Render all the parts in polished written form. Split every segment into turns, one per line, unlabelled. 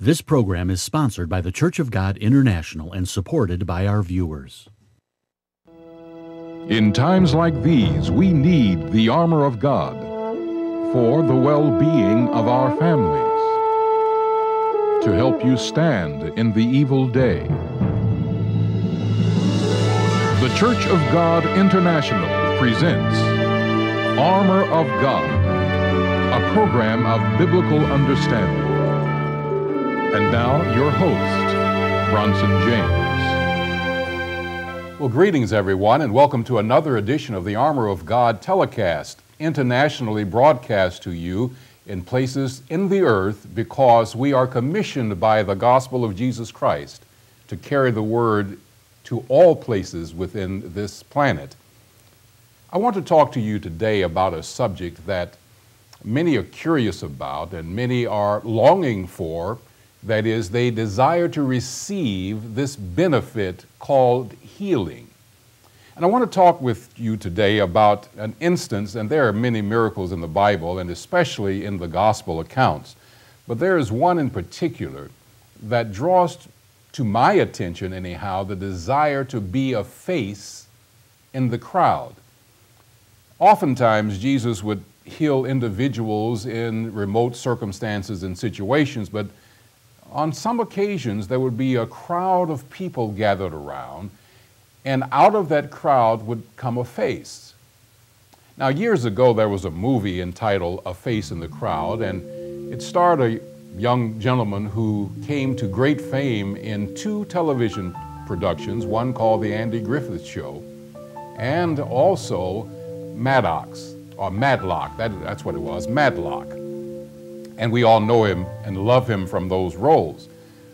This program is sponsored by the Church of God International and supported by our viewers.
In times like these, we need the armor of God for the well-being of our families, to help you stand in the evil day. The Church of God International presents Armor of God, a program of biblical understanding. And now, your host, Bronson James.
Well, greetings, everyone, and welcome to another edition of the Armor of God telecast, internationally broadcast to you in places in the earth because we are commissioned by the gospel of Jesus Christ to carry the word to all places within this planet. I want to talk to you today about a subject that many are curious about and many are longing for. That is, they desire to receive this benefit called healing. And I want to talk with you today about an instance, and there are many miracles in the Bible, and especially in the gospel accounts. But there is one in particular that draws to my attention, anyhow, the desire to be a face in the crowd. Oftentimes, Jesus would heal individuals in remote circumstances and situations, but on some occasions, there would be a crowd of people gathered around, and out of that crowd would come a face. Now, years ago, there was a movie entitled A Face in the Crowd, and it starred a young gentleman who came to great fame in two television productions, one called The Andy Griffith Show, and also Maddox, or Matlock, that's what it was, Matlock. And we all know him and love him from those roles.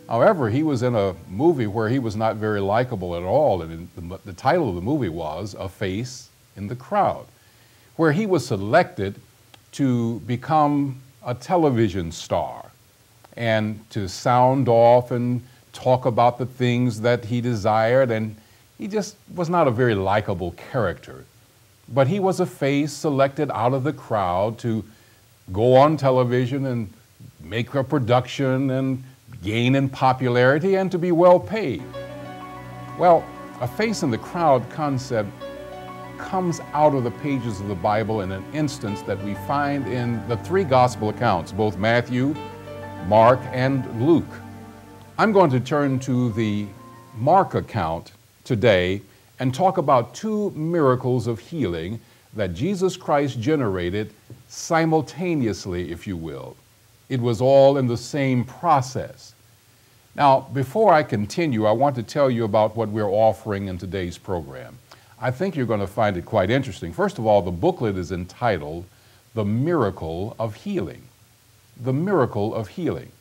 However, he was in a movie where he was not very likable at all, and the title of the movie was A Face in the Crowd, where he was selected to become a television star and to sound off and talk about the things that he desired, and he just was not a very likable character. But he was a face selected out of the crowd to go on television and make a production and gain in popularity and to be well paid. Well, a face in the crowd concept comes out of the pages of the Bible in an instance that we find in the three gospel accounts, both Matthew, Mark, and Luke. I'm going to turn to the Mark account today and talk about two miracles of healing that Jesus Christ generated simultaneously, if you will. It was all in the same process. Now, before I continue, I want to tell you about what we're offering in today's program. I think you're going to find it quite interesting. First of all, the booklet is entitled The Miracle of Healing. The Miracle of Healing.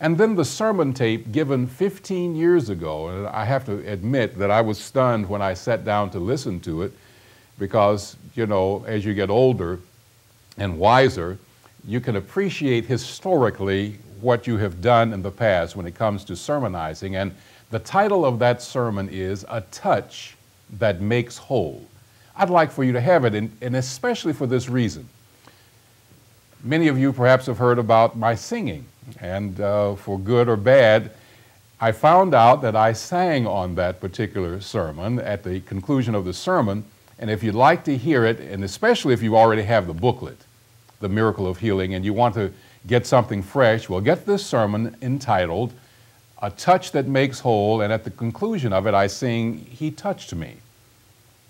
And then the sermon tape given 15 years ago, and I have to admit that I was stunned when I sat down to listen to it, because, you know, as you get older and wiser, you can appreciate historically what you have done in the past when it comes to sermonizing. And the title of that sermon is A Touch That Makes Whole. I'd like for you to have it, and especially for this reason. Many of you perhaps have heard about my singing, and for good or bad, I found out that I sang on that particular sermon at the conclusion of the sermon. And if you'd like to hear it, and especially if you already have the booklet, The Miracle of Healing, and you want to get something fresh, well, get this sermon entitled A Touch That Makes Whole, and at the conclusion of it, I sing, He Touched Me.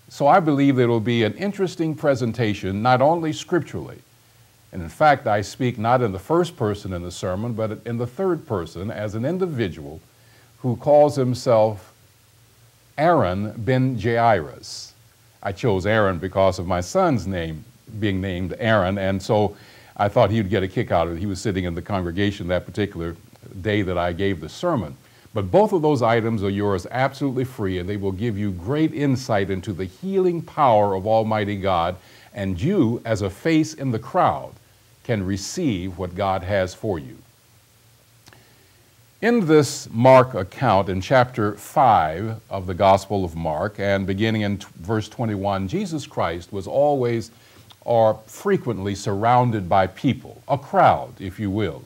So I believe it will be an interesting presentation, not only scripturally, and in fact, I speak not in the first person in the sermon, but in the third person as an individual who calls himself Aaron ben Jairus. I chose Aaron because of my son's name being named Aaron, and so I thought he'd get a kick out of it. He was sitting in the congregation that particular day that I gave the sermon. But both of those items are yours absolutely free, and they will give you great insight into the healing power of Almighty God, and you, as a face in the crowd, can receive what God has for you. In this Mark account, in chapter 5 of the Gospel of Mark, and beginning in verse 21, Jesus Christ was always or frequently surrounded by people, a crowd, if you will.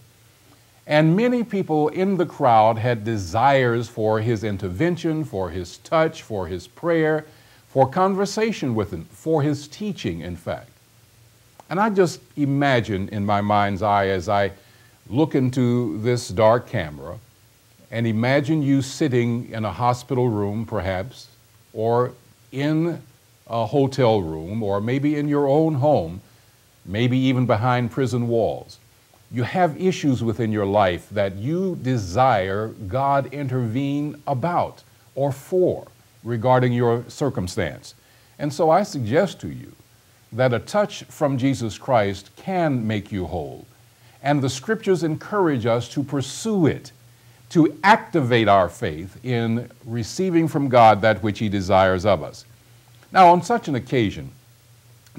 And many people in the crowd had desires for his intervention, for his touch, for his prayer, for conversation with him, for his teaching, in fact. And I just imagine in my mind's eye as I look into this dark camera, and imagine you sitting in a hospital room, perhaps, or in a hotel room, or maybe in your own home, maybe even behind prison walls. You have issues within your life that you desire God intervene about or for regarding your circumstance. And so I suggest to you that a touch from Jesus Christ can make you whole. And the scriptures encourage us to pursue it, to activate our faith in receiving from God that which he desires of us. Now, on such an occasion,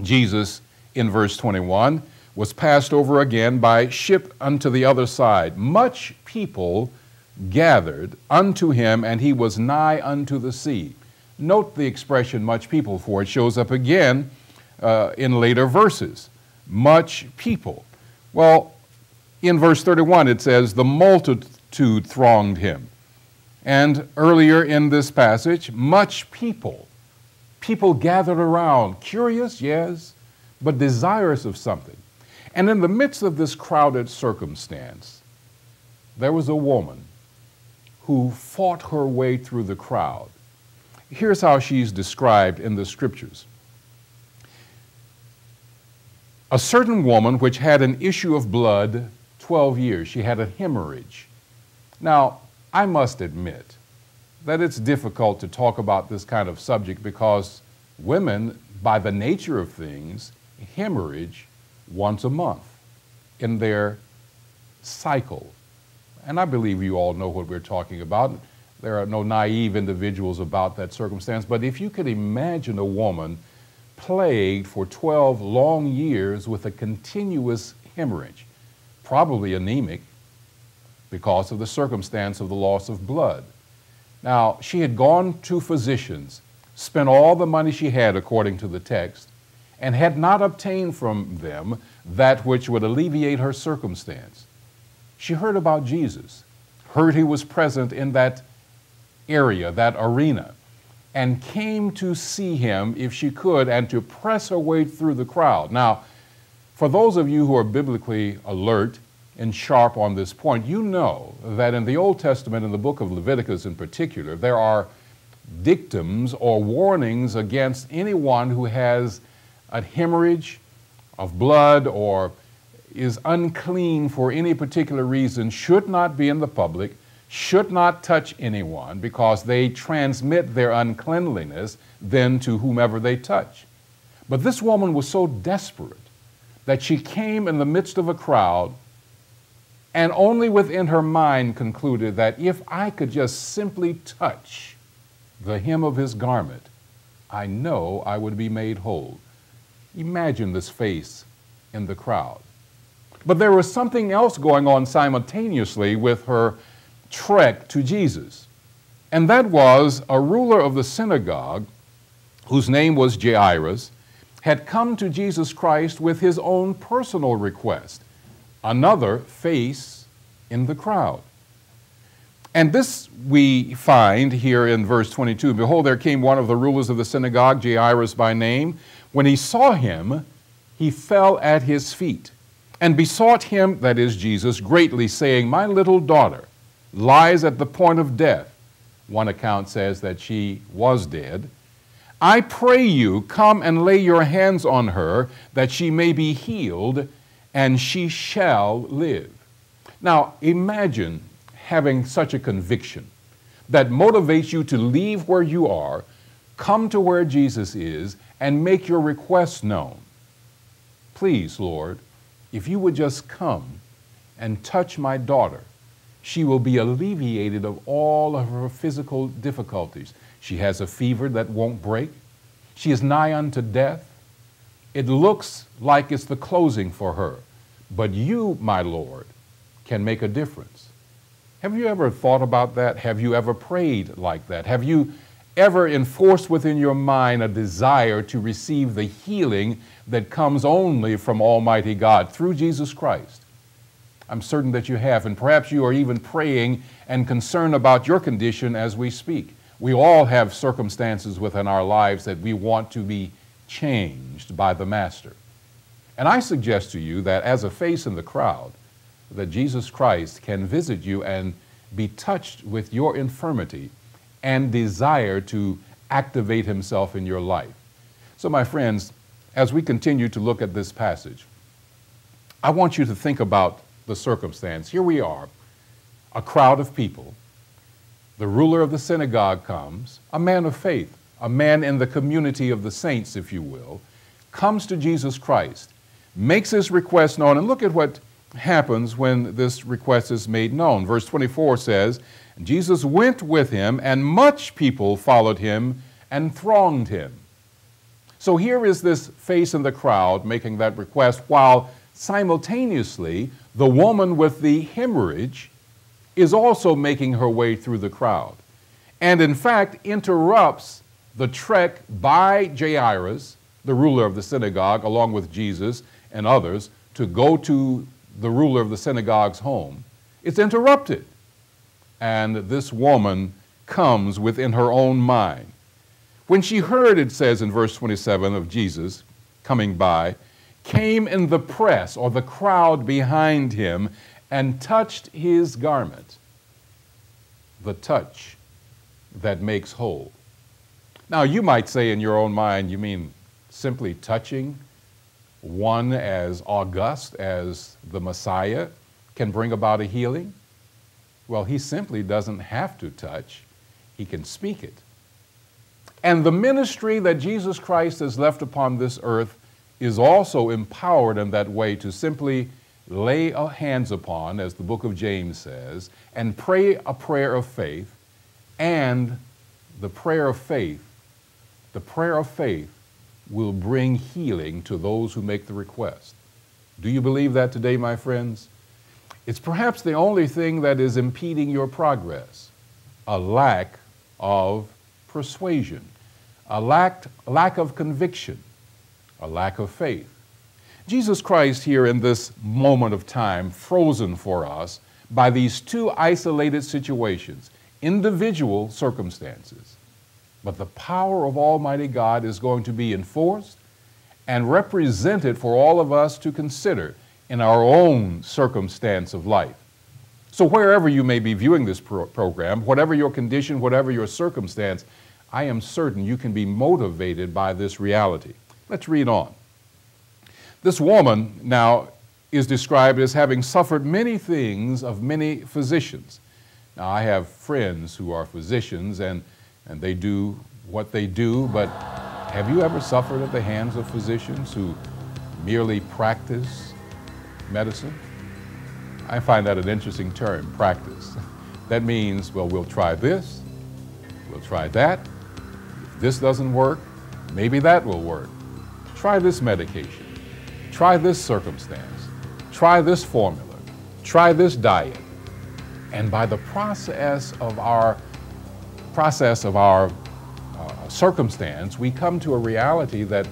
Jesus, in verse 21, was passed over again by ship unto the other side. Much people gathered unto him, and he was nigh unto the sea. Note the expression much people, for it shows up again in later verses. Much people. Well, in verse 31 it says, the multitude thronged him. And earlier in this passage, much people. People gathered around, curious, yes, but desirous of something. And in the midst of this crowded circumstance, there was a woman who fought her way through the crowd. Here's how she's described in the scriptures. A certain woman which had an issue of blood 12 years. She had a hemorrhage. Now, I must admit that it's difficult to talk about this kind of subject because women, by the nature of things, hemorrhage once a month in their cycle. And I believe you all know what we're talking about. There are no naive individuals about that circumstance. But if you could imagine a woman plagued for 12 long years with a continuous hemorrhage, probably anemic because of the circumstance of the loss of blood. Now, she had gone to physicians, spent all the money she had according to the text, and had not obtained from them that which would alleviate her circumstance. She heard about Jesus, heard he was present in that area, that arena, and came to see him if she could and to press her way through the crowd. Now, for those of you who are biblically alert and sharp on this point, you know that in the Old Testament, in the book of Leviticus in particular, there are dictums or warnings against anyone who has a hemorrhage of blood or is unclean for any particular reason, should not be in the public, should not touch anyone because they transmit their uncleanliness then to whomever they touch. But this woman was so desperate that she came in the midst of a crowd and only within her mind concluded that if I could just simply touch the hem of his garment, I know I would be made whole. Imagine this face in the crowd. But there was something else going on simultaneously with her trek to Jesus. And that was a ruler of the synagogue, whose name was Jairus, had come to Jesus Christ with his own personal request, another face in the crowd. And this we find here in verse 22. Behold, there came one of the rulers of the synagogue, Jairus by name. When he saw him, he fell at his feet and besought him, that is Jesus, greatly, saying, my little daughter lies at the point of death. One account says that she was dead. I pray you, come and lay your hands on her, that she may be healed, and she shall live. Now, imagine having such a conviction that motivates you to leave where you are, come to where Jesus is, and make your requests known. Please, Lord, if you would just come and touch my daughter, she will be alleviated of all of her physical difficulties. She has a fever that won't break. She is nigh unto death. It looks like it's the closing for her. But you, my Lord, can make a difference. Have you ever thought about that? Have you ever prayed like that? Have you ever enforced within your mind a desire to receive the healing that comes only from Almighty God through Jesus Christ? I'm certain that you have, and perhaps you are even praying and concerned about your condition as we speak. We all have circumstances within our lives that we want to be changed by the Master. And I suggest to you that as a face in the crowd, that Jesus Christ can visit you and be touched with your infirmity and desire to activate himself in your life. So my friends, as we continue to look at this passage, I want you to think about the circumstance. Here we are, a crowd of people. The ruler of the synagogue comes, a man of faith, a man in the community of the saints, if you will, comes to Jesus Christ, makes his request known, and look at what happens when this request is made known. Verse 24 says, Jesus went with him, and much people followed him and thronged him. So here is this face in the crowd making that request, while simultaneously the woman with the hemorrhage is also making her way through the crowd, and in fact interrupts the trek by Jairus, the ruler of the synagogue, along with Jesus and others, to go to the ruler of the synagogue's home. It's interrupted. And this woman comes within her own mind. When she heard, it says in verse 27 of Jesus coming by, came in the press or the crowd behind him and touched his garment. The touch that makes whole. Now you might say in your own mind, you mean simply touching one as august as the Messiah can bring about a healing? Well, he simply doesn't have to touch. He can speak it. And the ministry that Jesus Christ has left upon this earth is also empowered in that way to simply lay hands upon, as the book of James says, and pray a prayer of faith. And the prayer of faith will bring healing to those who make the request. Do you believe that today, my friends? It's perhaps the only thing that is impeding your progress, a lack of persuasion, a lack of conviction, a lack of faith. Jesus Christ here in this moment of time, frozen for us by these two isolated situations, individual circumstances. But the power of Almighty God is going to be enforced and represented for all of us to consider in our own circumstance of life. So wherever you may be viewing this program, whatever your condition, whatever your circumstance, I am certain you can be motivated by this reality. Let's read on. This woman now is described as having suffered many things of many physicians. Now I have friends who are physicians and they do what they do, but have you ever suffered at the hands of physicians who merely practice medicine? I find that an interesting term, practice. That means, well, we'll try this, we'll try that. If this doesn't work, maybe that will work. Try this medication, try this circumstance, try this formula, try this diet. And by the process of our circumstance, we come to a reality that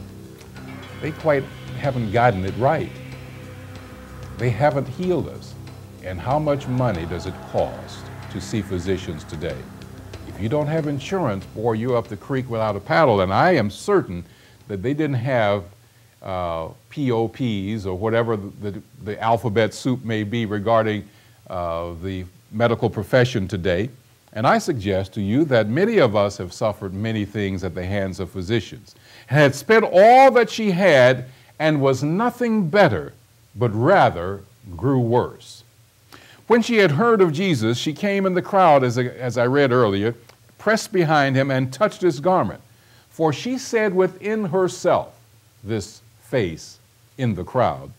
they quite haven't gotten it right. They haven't healed us. And how much money does it cost to see physicians today? If you don't have insurance, boy, you're up the creek without a paddle. And I am certain that they didn't have POPs or whatever the alphabet soup may be regarding the medical profession today. And I suggest to you that many of us have suffered many things at the hands of physicians, and had spent all that she had and was nothing better, but rather grew worse. When she had heard of Jesus, she came in the crowd, as I read earlier, pressed behind him and touched his garment. For she said within herself, this face in the crowd,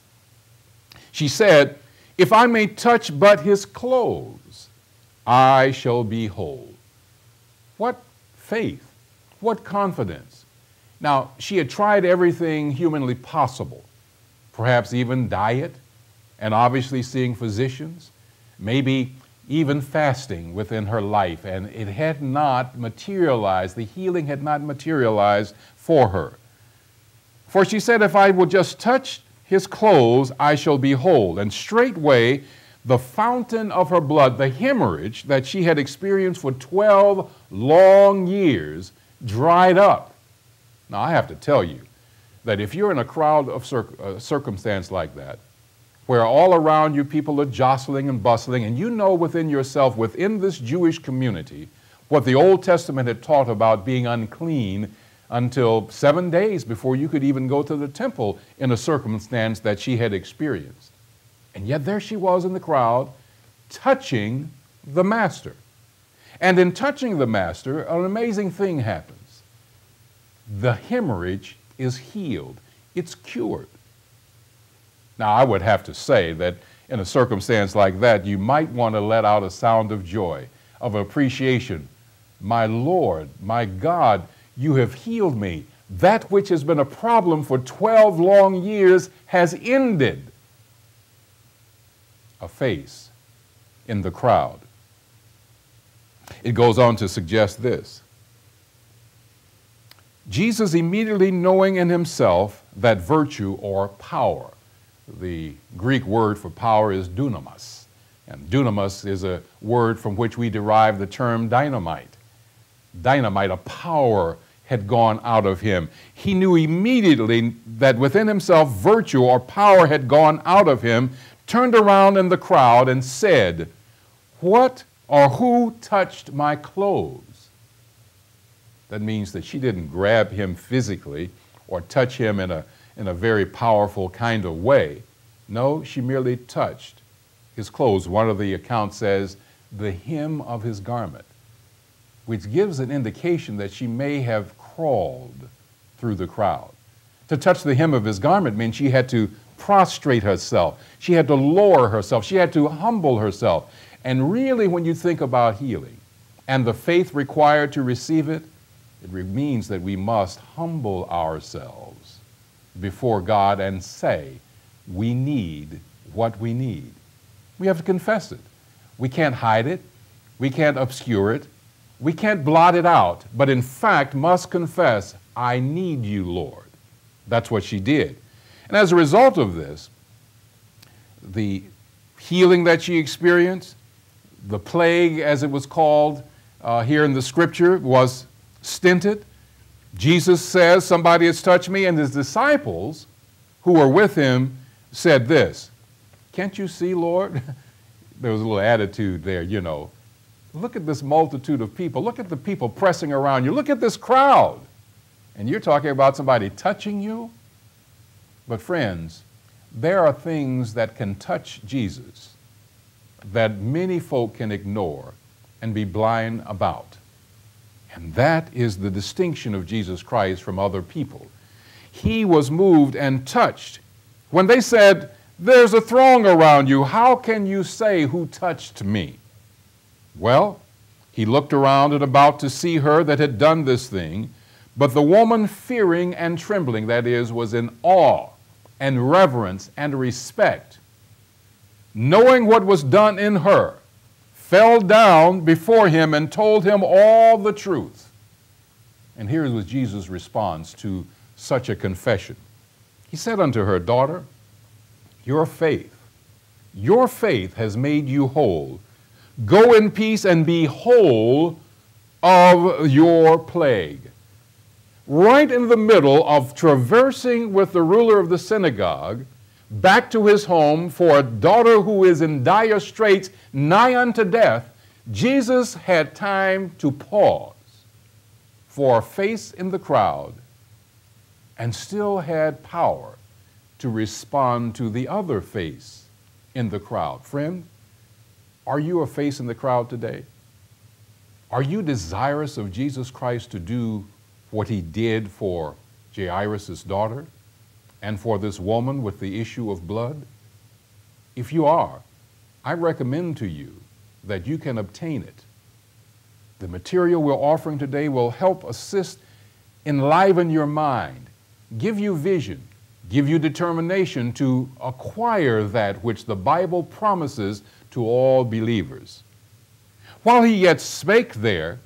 she said, if I may touch but his clothes, I shall be whole. What faith, what confidence. Now, she had tried everything humanly possible, perhaps even diet, and obviously seeing physicians, maybe even fasting within her life, and it had not materialized, the healing had not materialized for her. For she said, if I will just touch his clothes, I shall be whole. And straightway the fountain of her blood, the hemorrhage that she had experienced for 12 long years, dried up. Now, I have to tell you that if you're in a crowd of circumstance like that, where all around you people are jostling and bustling, and you know within yourself, within this Jewish community, what the Old Testament had taught about being unclean until 7 days before you could even go to the temple in a circumstance that she had experienced. And yet there she was in the crowd, touching the Master. And in touching the Master, an amazing thing happens. The hemorrhage is healed. It's cured. Now, I would have to say that in a circumstance like that, you might want to let out a sound of joy, of appreciation. My Lord, my God, you have healed me. That which has been a problem for 12 long years has ended. A face in the crowd. It goes on to suggest this. Jesus, immediately knowing in himself that virtue or power, the Greek word for power is dunamis, and dunamis is a word from which we derive the term dynamite. Dynamite, a power, had gone out of him. He knew immediately that within himself virtue or power had gone out of him, turned around in the crowd and said, "What or who touched my clothes?" That means that she didn't grab him physically or touch him in a very powerful kind of way. No, she merely touched his clothes. One of the accounts says, the hem of his garment, which gives an indication that she may have crawled through the crowd. To touch the hem of his garment means she had to prostrate herself. She had to lower herself. She had to humble herself. And really, when you think about healing and the faith required to receive it, it means that we must humble ourselves before God and say, we need what we need. We have to confess it. We can't hide it. We can't obscure it. We can't blot it out, but in fact must confess, I need you, Lord. That's what she did. And as a result of this, the healing that she experienced, the plague, as it was called here in the scripture, was stinted. Jesus says, somebody has touched me, and his disciples who were with him said this, can't you see, Lord? There was a little attitude there, you know. Look at this multitude of people. Look at the people pressing around you. Look at this crowd. And you're talking about somebody touching you? But friends, there are things that can touch Jesus that many folk can ignore and be blind about. And that is the distinction of Jesus Christ from other people. He was moved and touched. When they said, there's a throng around you, how can you say who touched me? Well, he looked around and about to see her that had done this thing, but the woman fearing and trembling, that is, was in awe and reverence and respect, knowing what was done in her, fell down before him and told him all the truth. And here was Jesus' response to such a confession. He said unto her, daughter, your faith has made you whole. Go in peace and be whole of your plague. Right in the middle of traversing with the ruler of the synagogue back to his home for a daughter who is in dire straits, nigh unto death, Jesus had time to pause for a face in the crowd and still had power to respond to the other face in the crowd. Friend, are you a face in the crowd today? Are you desirous of Jesus Christ to do what he did for Jairus' daughter and for this woman with the issue of blood? If you are, I recommend to you that you can obtain it. The material we're offering today will help assist, enliven your mind, give you vision, give you determination to acquire that which the Bible promises to all believers. While he yet spake there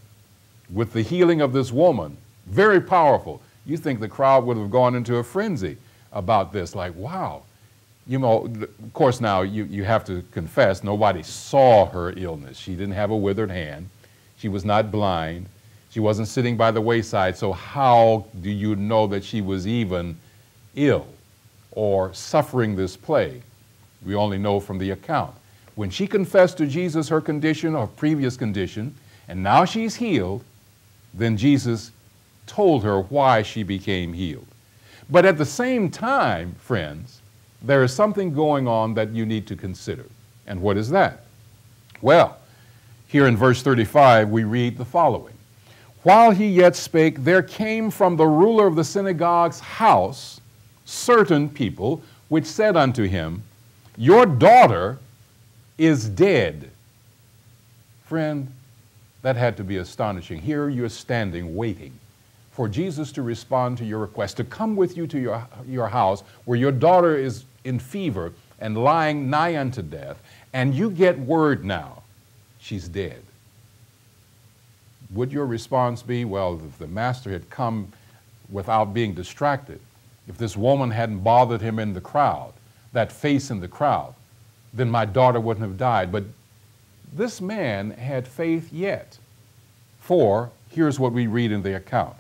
with the healing of this woman, very powerful. You think the crowd would have gone into a frenzy about this, like, wow, You know, of course, now you have to confess, nobody saw her illness. She didn't have a withered hand. She was not blind. She wasn't sitting by the wayside. So how do you know that she was even ill or suffering this plague? We only know from the account. When she confessed to Jesus her condition, her previous condition, and now she's healed, then Jesus told her why she became healed. But at the same time, friends, there is something going on that you need to consider. And what is that? Well, here in verse 35, we read the following. While he yet spake, there came from the ruler of the synagogue's house certain people, which said unto him, Your daughter is dead. Friend, that had to be astonishing. Here you're standing waiting for Jesus to respond to your request, to come with you to your house where your daughter is in fever and lying nigh unto death, and you get word now, she's dead. Would your response be, well, if the master had come without being distracted, if this woman hadn't bothered him in the crowd, that face in the crowd, then my daughter wouldn't have died. But this man had faith yet. For, here's what we read in the account.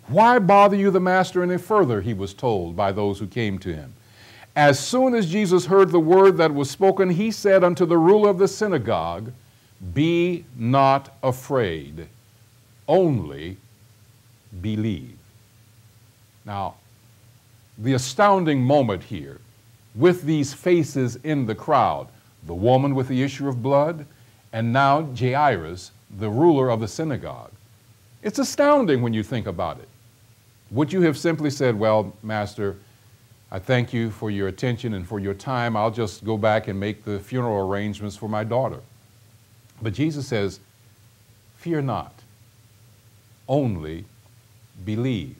Why bother you the master any further, he was told by those who came to him. As soon as Jesus heard the word that was spoken, he said unto the ruler of the synagogue, Be not afraid, only believe. Now, the astounding moment here, with these faces in the crowd, the woman with the issue of blood, and now Jairus, the ruler of the synagogue. It's astounding when you think about it. Would you have simply said, well, Master, I thank you for your attention and for your time. I'll just go back and make the funeral arrangements for my daughter. But Jesus says, fear not, only believe.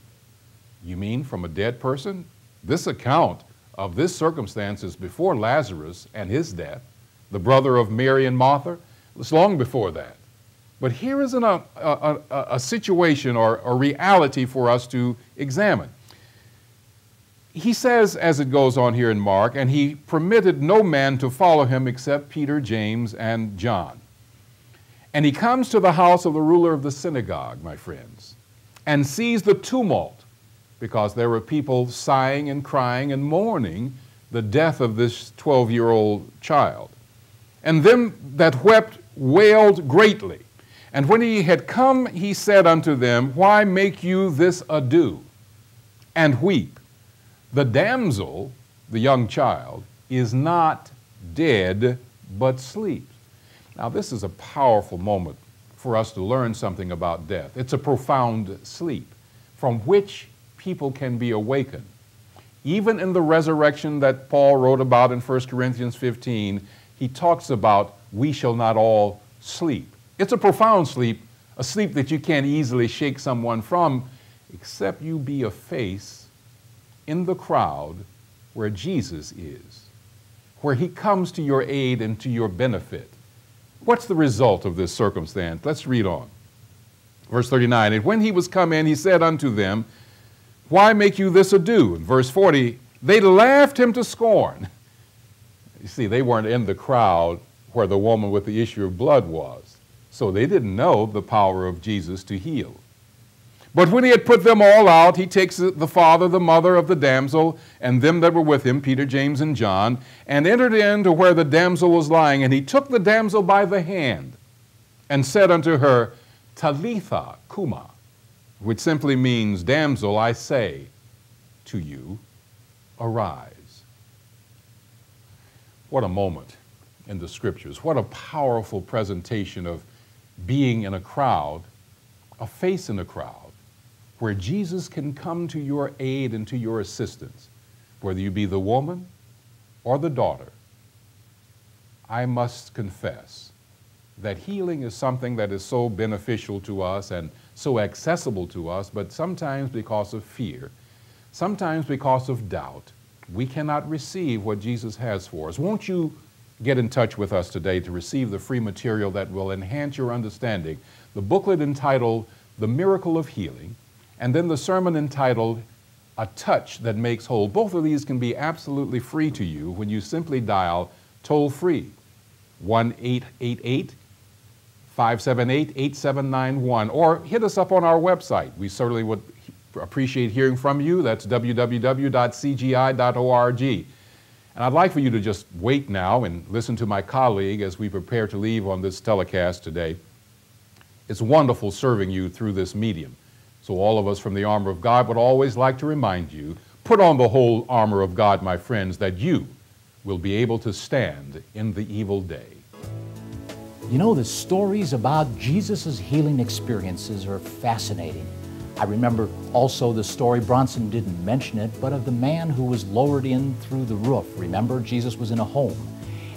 You mean from a dead person? This account of this circumstance is before Lazarus and his death, the brother of Mary and Martha. It's long before that. But here is a situation or a reality for us to examine. He says, as it goes on here in Mark, and he permitted no man to follow him except Peter, James, and John. And he comes to the house of the ruler of the synagogue, my friends, and sees the tumult, because there were people sighing and crying and mourning the death of this 12-year-old child. And them that wept wailed greatly. And when he had come, he said unto them, Why make you this ado, and weep? The damsel, the young child, is not dead, but sleeps. Now, this is a powerful moment for us to learn something about death. It's a profound sleep from which people can be awakened. Even in the resurrection that Paul wrote about in 1 Corinthians 15, he talks about we shall not all sleep. It's a profound sleep, a sleep that you can't easily shake someone from, except you be a face in the crowd where Jesus is, where he comes to your aid and to your benefit. What's the result of this circumstance? Let's read on. Verse 39, and when he was come in, he said unto them, Why make you this ado? In verse 40, they laughed him to scorn. You see, they weren't in the crowd where the woman with the issue of blood was, so they didn't know the power of Jesus to heal. But when he had put them all out, he takes the father, the mother of the damsel, and them that were with him, Peter, James, and John, and entered into where the damsel was lying. And he took the damsel by the hand and said unto her, Talitha cuma, which simply means, Damsel, I say to you, arise. What a moment in the scriptures. What a powerful presentation of being in a crowd, a face in a crowd, where Jesus can come to your aid and to your assistance, whether you be the woman or the daughter. I must confess that healing is something that is so beneficial to us and so accessible to us, but sometimes because of fear, sometimes because of doubt, we cannot receive what Jesus has for us. Won't you get in touch with us today to receive the free material that will enhance your understanding? The booklet entitled The Miracle of Healing, and then the sermon entitled a touch that makes whole. Both of these can be absolutely free to you when you simply dial toll-free 1-888-578-8791, or hit us up on our website. We certainly would appreciate hearing from you. That's www.cgi.org. And I'd like for you to just wait now and listen to my colleague as we prepare to leave on this telecast today. It's wonderful serving you through this medium. So all of us from the Armor of God would always like to remind you, put on the whole armor of God, my friends, that you will be able to stand in the evil day.
You know, the stories about Jesus' healing experiences are fascinating. I remember also the story, Bronson didn't mention it, but of the man who was lowered in through the roof. Remember, Jesus was in a home,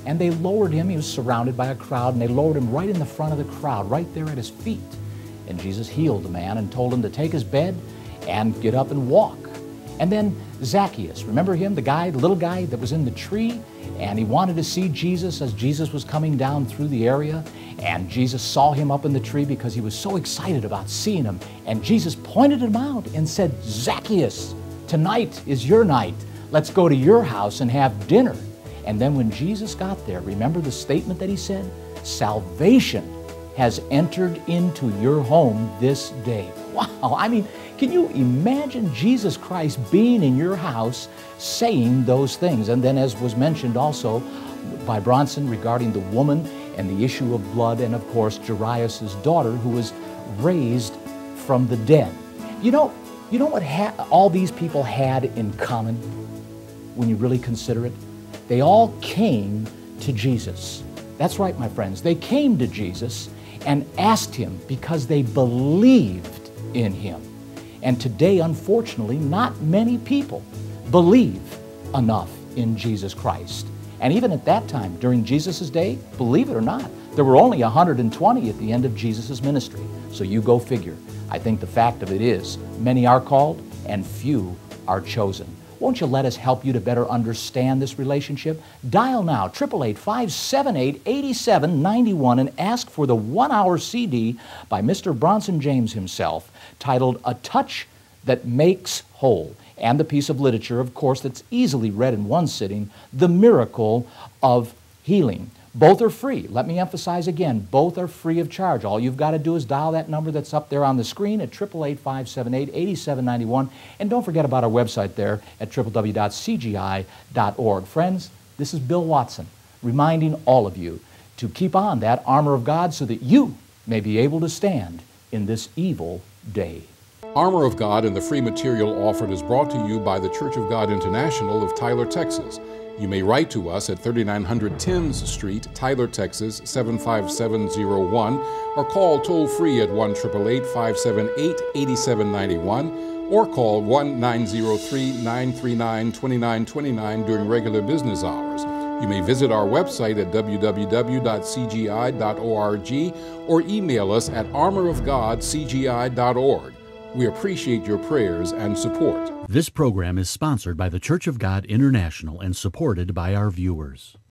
and they lowered him. He was surrounded by a crowd, and they lowered him right in the front of the crowd, right there at his feet. And Jesus healed the man and told him to take his bed and get up and walk. And then Zacchaeus, remember him, the guy, the little guy that was in the tree, and he wanted to see Jesus as Jesus was coming down through the area, and Jesus saw him up in the tree because he was so excited about seeing him, and Jesus pointed him out and said, "Zacchaeus, tonight is your night. Let's go to your house and have dinner." And then when Jesus got there, remember the statement that he said? "Salvation has entered into your home this day." Wow, I mean, can you imagine Jesus Christ being in your house saying those things? And then, as was mentioned also by Bronson regarding the woman and the issue of blood, and of course Jairus' daughter who was raised from the dead. You know what all these people had in common when you really consider it? They all came to Jesus. That's right, my friends. They came to Jesus and asked him because they believed in him. And today, unfortunately, not many people believe enough in Jesus Christ. And even at that time, during Jesus' day, believe it or not, there were only 120 at the end of Jesus' ministry. So you go figure. I think the fact of it is, many are called and few are chosen. Won't you let us help you to better understand this relationship? Dial now, 888-578-8791, and ask for the 1-hour CD by Mr. Bronson James himself, titled "A Touch That Makes Whole," and the piece of literature, of course, that's easily read in one sitting, "The Miracle of Healing." Both are free. Let me emphasize again, both are free of charge. All you've got to do is dial that number that's up there on the screen at 888-578-8791. And don't forget about our website there at www.cgi.org. Friends, this is Bill Watson reminding all of you to keep on that armor of God so that you may be able to stand in this evil day.
Armor of God and the free material offered is brought to you by the Church of God International of Tyler, Texas. You may write to us at 3900 Thames Street, Tyler, Texas 75701, or call toll-free at 1-888-578-8791, or call 1-903-939-2929 during regular business hours. You may visit our website at www.cgi.org or email us at armorofgodcgi.org. We appreciate your prayers and support.
This program is sponsored by the Church of God International and supported by our viewers.